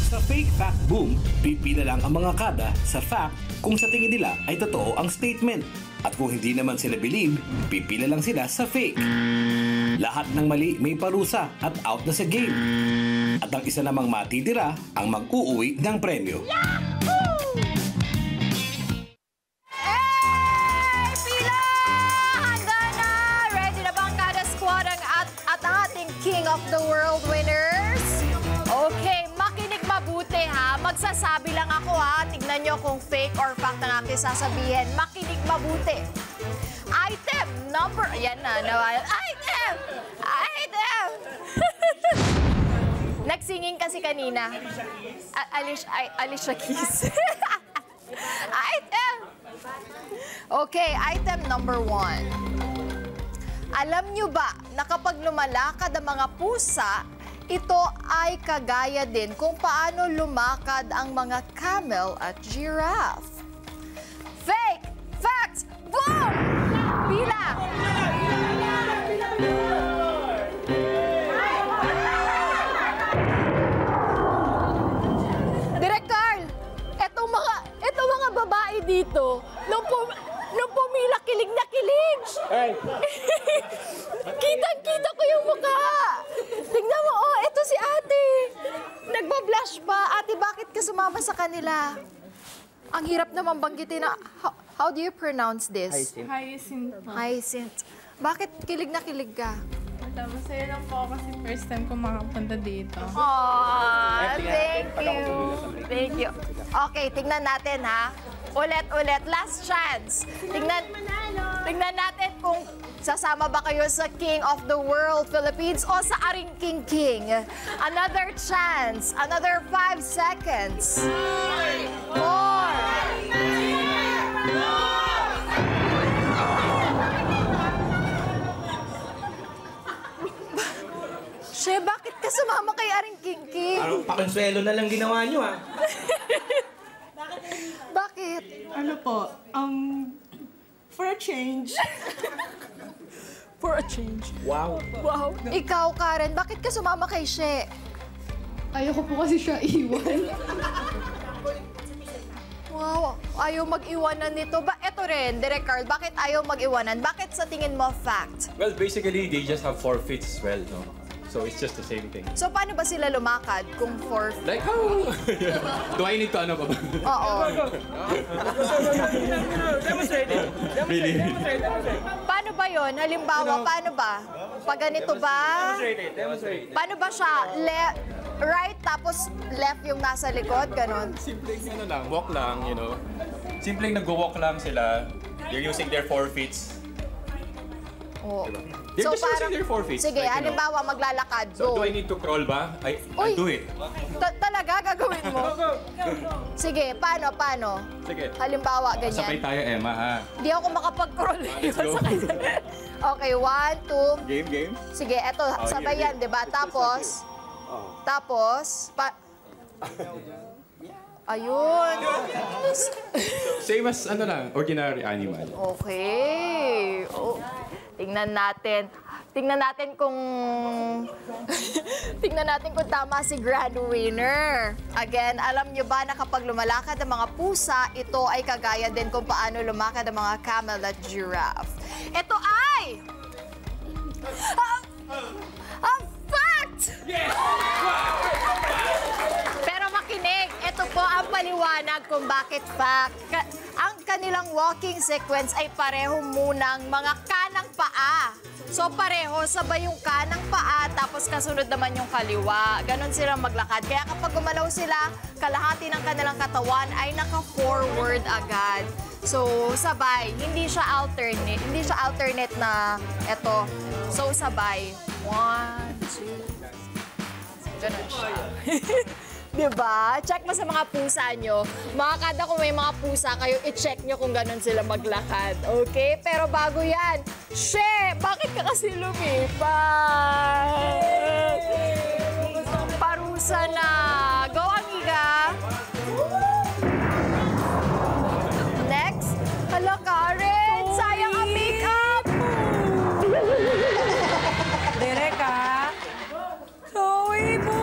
Sa fake fact boom, pipila lang ang mga kada sa fact kung sa tingin nila ay totoo ang statement. At kung hindi naman sila believe, pipila lang sila sa fake. Lahat ng mali may parusa at out na sa game. At ang isa namang matitira ang mag-uuwi ng premyo. King of the World winners. Okay, makinig mabuti ha. Magsasabi lang ako ha. Tignan nyo kung fake or fact ang aking sasabihin. Makinig mabuti. Item number... Ayan na. Item! Nagsinging kasi kanina. Alicia Keys. Item! Okay, item number 1. Alam nyo ba na kapag lumalakad ang mga pusa, ito ay kagaya din kung paano lumakad ang mga camel at giraffe? Fake! Fact! Boom! Pila! Direk Carl, etong mga babae dito, nung pumila, kilig na kilig. Hey. Kitang-kita ko yung mukha. Tingnan mo, oh, eto si ate. Nagbablush pa. Ate, bakit ka sumama sa kanila? Ang hirap naman banggitin na... How do you pronounce this? Hyacinth. Hyacinth. Bakit kilig na kilig ka? Masaya lang po kasi first time ko makapunta dito. Aww, thank you. Thank you. Okay, tingnan natin ha. Ulit. Last chance. Tingnan natin kung sasama ba kayo sa King of the World Philippines o sa Aring King. Another chance. Another 5 seconds. 4. She, bakit ka sumama kay Aring King? Parang pakonsuelo na lang ginawa nyo, ha? Bakit? Ano po? For a change. For a change. Wow. Wow. Ikaw, Karen, bakit ka sumama kay She? Ayoko po kasi siya iwan. Wow, ayaw mag-iwanan nito. Eto rin, Direk Carl, bakit ayaw mag-iwanan? Bakit sa tingin mo fact? Well, basically, they just have forfeits as well, no? So it's just the same thing. So paano ba sila lumakad kung for... Like how? Do I need to ano pa ba? Oo. Really? Paano ba yon? Halimbawa, paano ba? Pag ganito ba? Paano ba siya? Right, tapos left yung nasa likod? Ganon? Simpleng ano lang, walk lang, you know. Simpleng nag-walk lang sila. They're using their forfeits. Oh. They're just using their forfeits. Sige, like, you know. halimbawa, maglalakad. So Go. do I need to crawl ba? I'll do it. Talaga? Gagawin mo? Sige, paano? Sige. Halimbawa, ganyan. Sabay tayo, Emma, ha? Di ako makapag-crawl. Let's go. Okay, 1, 2. Game? Sige, eto, sabay game. yan, di ba? Tapos, ayun. Same as, ano lang, ordinary animal. Okay. Oh. Tingnan natin kung tama si grand winner. Again, alam nyo ba na kapag lumalakad ang mga pusa, ito ay kagaya din kung paano lumakad ang mga camel at giraffe. Ito ay ang fact! Yes! Pero makinig, ito po ang paliwanag kung bakit fact. Ang kanilang walking sequence ay pareho munang mga kanang paa. So pareho, sabay yung kanang paa, tapos kasunod naman yung kaliwa. Ganon silang maglakad. Kaya kapag gumalaw sila, kalahati ng kanilang katawan ay naka-forward agad. So sabay, hindi siya alternate na eto. So sabay. 1, 2. Ganon siya. Diba? Check mo sa mga pusa nyo. Mga kada kung may mga pusa kayo, i-check nyo kung ganun sila maglakad. Okay? Pero bago yan, She, bakit ka kasi lumipat? Parusa na. Go, amiga. Next. Hala, Karen. Sayang ang makeup. Direk, ha? Chloe mo.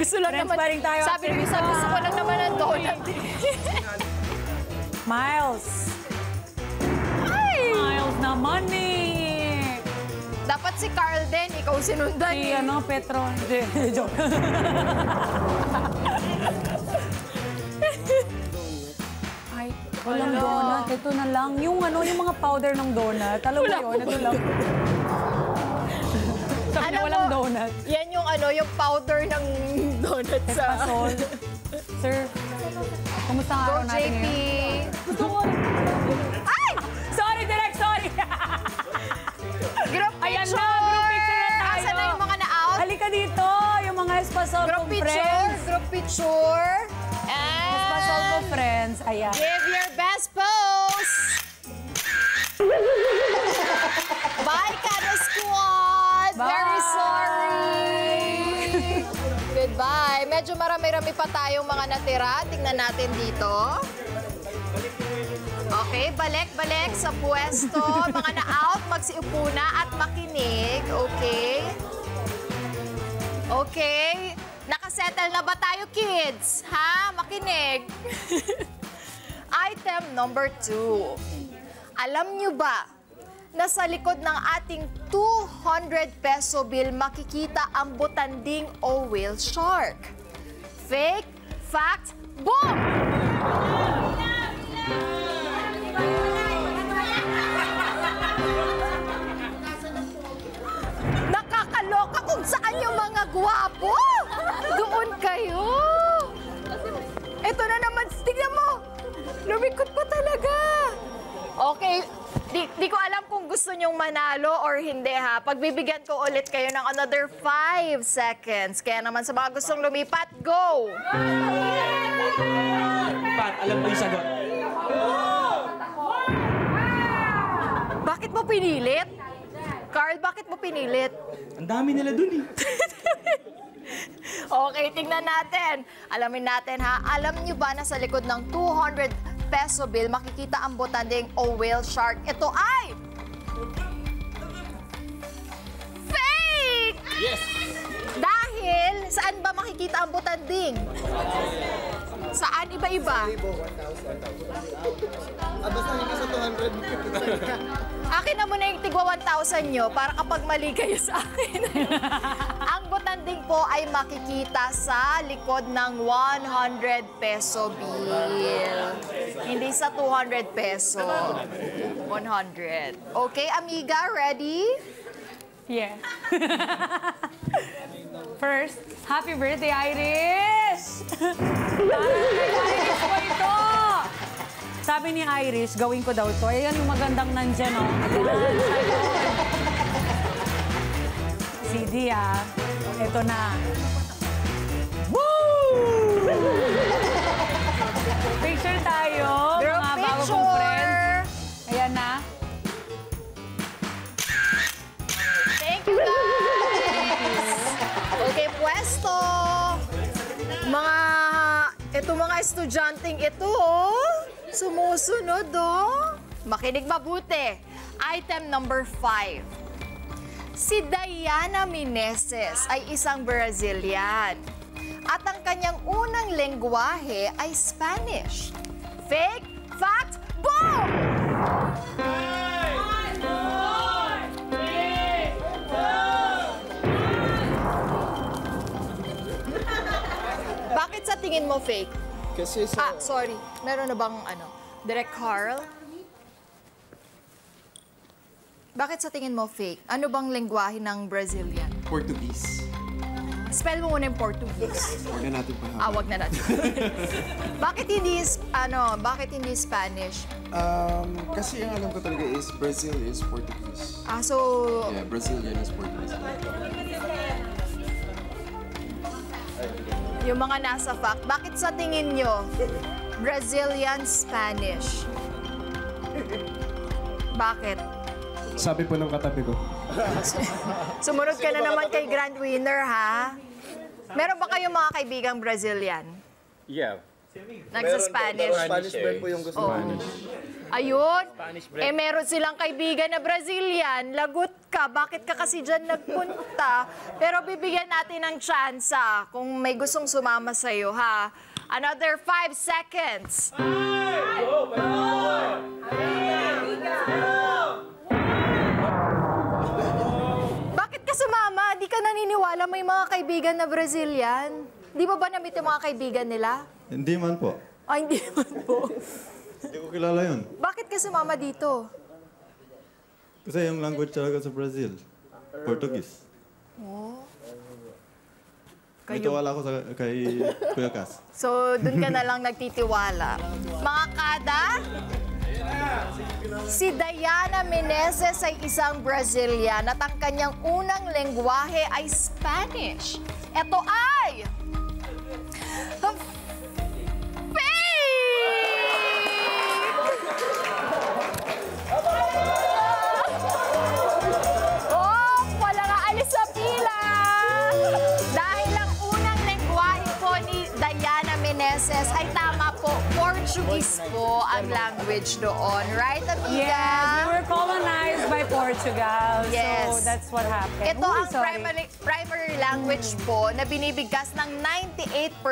Gusto lang Friends naman. pa rin tayo Sabi after ni Misa, nito, gusto ko ah. lang naman ng donut. Miles. Ay! Miles naman eh. Dapat si Carl din, ikaw sinundan. Si ano, Petro. Hindi, joke. Ay, walang donut. Ito na lang. Yung ano, yung mga powder ng donut. Alam mo yun, ito lang. Sabi niya, walang donut. Yan yung ano, yung powder ng donut sa... Pasol. Sir, kumusta ang Go, araw natin JP! ngayon? Gusto ko. Ay! Sorry, Direk, sorry. Group Ayan picture! na, group picture na tayo. Asan na yung mga na-out? Halika dito, yung mga espasol Group kong picture! friends. Group picture! Espasol And... kong friends. Ayan. Give your best pose! Bye, Kada Squad! Very Bye! sorry! Goodbye. Medyo marami-rami pa tayong mga natira. Tingnan natin dito. Okay, balik-balik sa pwesto. Mga na-out, magsiupo na at makinig. Okay? Okay. Nakasettle na ba tayo, kids? Ha? Makinig. Item number 2. Alam nyo ba na sa likod ng ating 200 peso bill makikita ang butanding o whale shark? Fake, fact, boom! Nakakaloka kung saan yung mga gwapo! Doon kayo! Ito na naman, tignan mo! Lumikot pa talaga! Okay, di ko alam kung gusto nyong manalo or hindi ha. Pagbibigyan ko ulit kayo ng another 5 seconds. Kaya naman sa mga gustong lumipat, go! Pat, alam mo yung sagot. Bakit mo pinilit? Carl, bakit mo pinilit? Ang dami nila dun eh. Okay, tingnan natin. Alamin natin ha. Alam niyo ba na sa likod ng 200 peso bill makikita ang butanding o whale shark? Ito ay... fake! Yes! Dahil, saan ba makikita ang butanding? Saan? Iba-iba? Basta hindi sa 200. Akin na muna yung tigwa 1,000 nyo para kapag mali kayo sa akin. Ang butanding po ay makikita sa likod ng 100 peso bill. Hindi sa 200 peso. 100. Okay, amiga, ready? Yeah. First, happy birthday, Iris! Iris ko ito! Sabi ni Iris, gawin ko daw ito. Ayan yung magandang nandyan, oh. CD, ah. Ito na. Woo! Picture tayo, Group mga bago kong friends. Ayan na. Thank you, guys! Okay, pwesto! Mga estudyanteng ito, oh. Sumusunod, oh. Makinig mabuti. Item number 5. Si Diana Meneses ay isang Brazilian. At ang kanyang unang lengguwahe ay Spanish. Fake, fact, boom! Bakit sa tingin mo fake? Kasi sa... Sorry. Meron na bang Direk Carl? Bakit sa tingin mo fake? Ano bang lengguwahe ng Brazilian? Portuguese. Spell mo muna yung Portuguese. Huwag na natin pa. Wag na natin. Bakit hindi Spanish? Kasi ang alam ko talaga is Brazil is Portuguese. So, Yeah, Brazilian is Portuguese. yung mga nasa fact, bakit sa tingin nyo Brazilian Spanish? Bakit? Sabi po ng katabi ko. Sumunod ka na naman kay Grand Winner, ha? Meron ba kayong mga kaibigang Brazilian? Yeah. Nagsa-Spanish. Spanish bread po yung gusto ko. Ayun. Meron silang kaibigan na Brazilian. Lagot ka. Bakit ka kasi dyan nagpunta? Pero bibigyan natin ng tsansa kung may gustong sumama sa'yo, ha? Another 5 seconds. Bakit ka sumama? Di ka naniniwala may mga kaibigan na Brazilian? Di mo ba na-meet yung mga kaibigan nila? Hindi man po. Ay, hindi naman po. Hindi ko kilala yun. Bakit ka sumama dito? Kasi yung language talaga sa Brazil, Portuguese. May tiwala ako kay Kuya Cas. So, dun ka na lang nagtitiwala. Mga kada, si Diana Meneses ay isang Brazilian at ang kanyang unang lengguwahe ay Spanish. Ito ay... Oh, walang aalis sa pila! Dahil ang unang lengguwahe po ni Diana Meneses ay tama po, Portuguese po ang language doon. Right, amiga? Yes, we were colonized by Portugal. Yes. So that's what happened. Ito Uy, ang sorry. primary language po na binibigkas ng 98%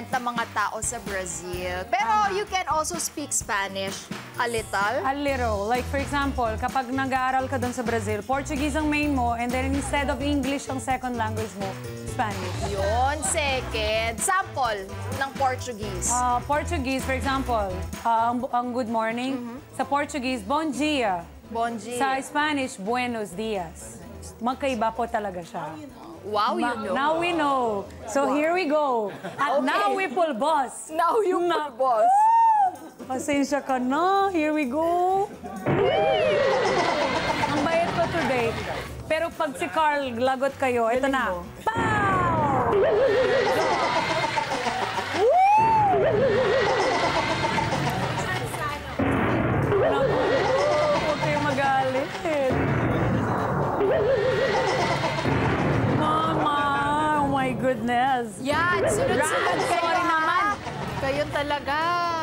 ng mga tao sa Brazil. Pero you can also speak Spanish a little. A little. Like, for example, kapag nag-aaral ka doon sa Brazil, Portuguese ang main mo, and then instead of English ang second language mo, Spanish. Yun, second. Sample ng Portuguese. Portuguese, for example, ang good morning. Sa Portuguese, bom dia. Bon dia. Sa Spanish, buenos dias. Magkaiba po talaga siya. Wow, you know. Now we know. So here we go. At Okay. now we pull boss. Now you Na- pull boss. Pasensya ka na. Here we go. Ang bayad ko today. Pero pag si Carl, lagot kayo. Ito na. Pow! Naku, huwag kayong magalit. Mama, oh my goodness. Yan, sunod-sunod Brad, kayo, sorry ha? naman. Kayo talaga.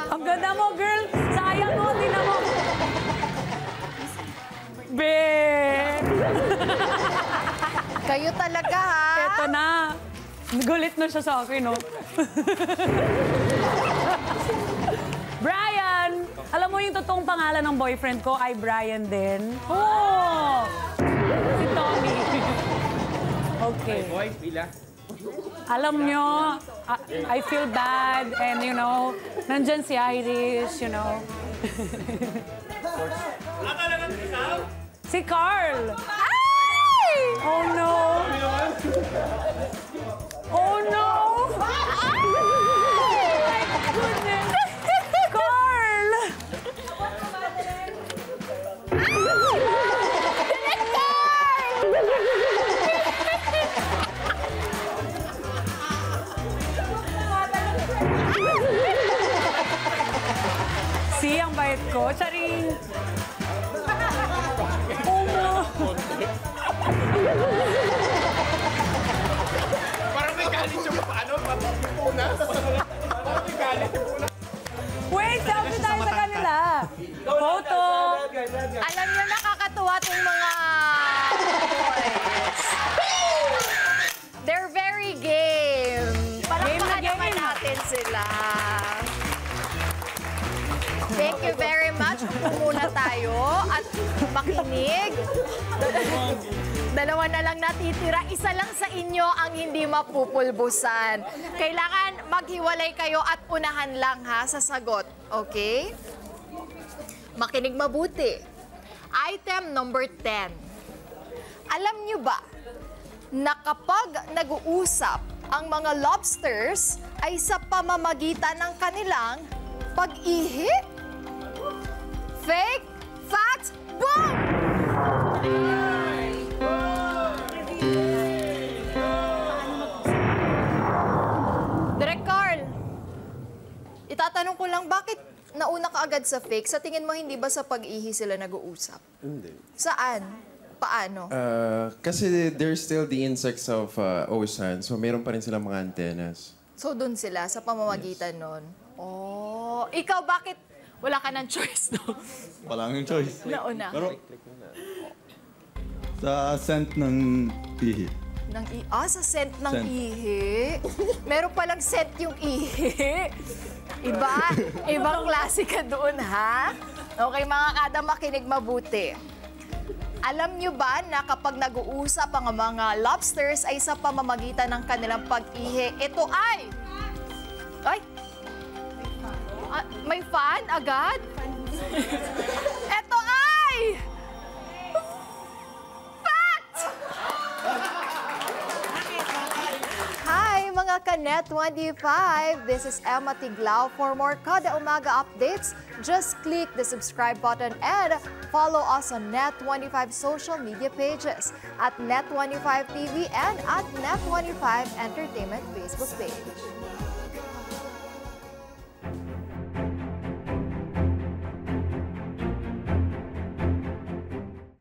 Ang ganda mo, girl. Sayang mo, tingnan mo. Be! Kayo talaga, ha? Eto na. Gulit na siya sa akin, no? Brian! Alam mo yung totoong pangalan ng boyfriend ko ay Brian din? Oh! Si Tommy. Okay. Boy, pila. Alam nyo, I feel bad and you know, nandyan si Iris, you know. Si Carl! Ay! Oh no! Oh no! My goodness! Carl! Si, ang bait ko. Charing! Oh no! Parang may galit yung ano, mapapuna. Parang may galit yung puna. Wait, selfie tayo sa kanila. Photo. Alam niyo, nakakatuwa itong mga boys. They're very game. Palakpakan Game na naman game. natin sila. Thank you very much. Upo muna tayo at makinig. Dalawa na lang natitira. Isa lang sa inyo ang hindi mapupulbusan. Kailangan maghiwalay kayo at unahan lang ha sa sagot. Okay? Makinig mabuti. Item number 10. Alam niyo ba na kapag nag-uusap ang mga lobsters ay sa pamamagitan ng kanilang pag-ihi? Fake, fact, boom! Direk Carl, itatanong ko lang, bakit nauna ka agad sa fake? Sa tingin mo, hindi ba sa pag-ihi sila nag-uusap? Hindi. Saan? Paano? Kasi there's still the insects of ocean, so meron pa rin silang mga antennas. So, dun sila, sa pamamagitan nun. Oh, ikaw bakit wala ka ng choice, no? Wala kang choice. Nauna. Pero, sa scent ng ihi. Sa scent ng Scent. ihi. Meron palang scent yung ihi. Ibang klase ka doon, ha? Okay, mga kada, makinig mabuti. Alam nyo ba na kapag nag-uusap ang mga lobsters ay sa pamamagitan ng kanilang pag-ihi, ito ay... may fan agad? Ito ay... fact! Hi, mga ka-Net 25! This is Emma Tiglao. For more Kada Umaga updates, just click the subscribe button and follow us on Net25 social media pages at Net25 TV and at Net25 Entertainment Facebook page.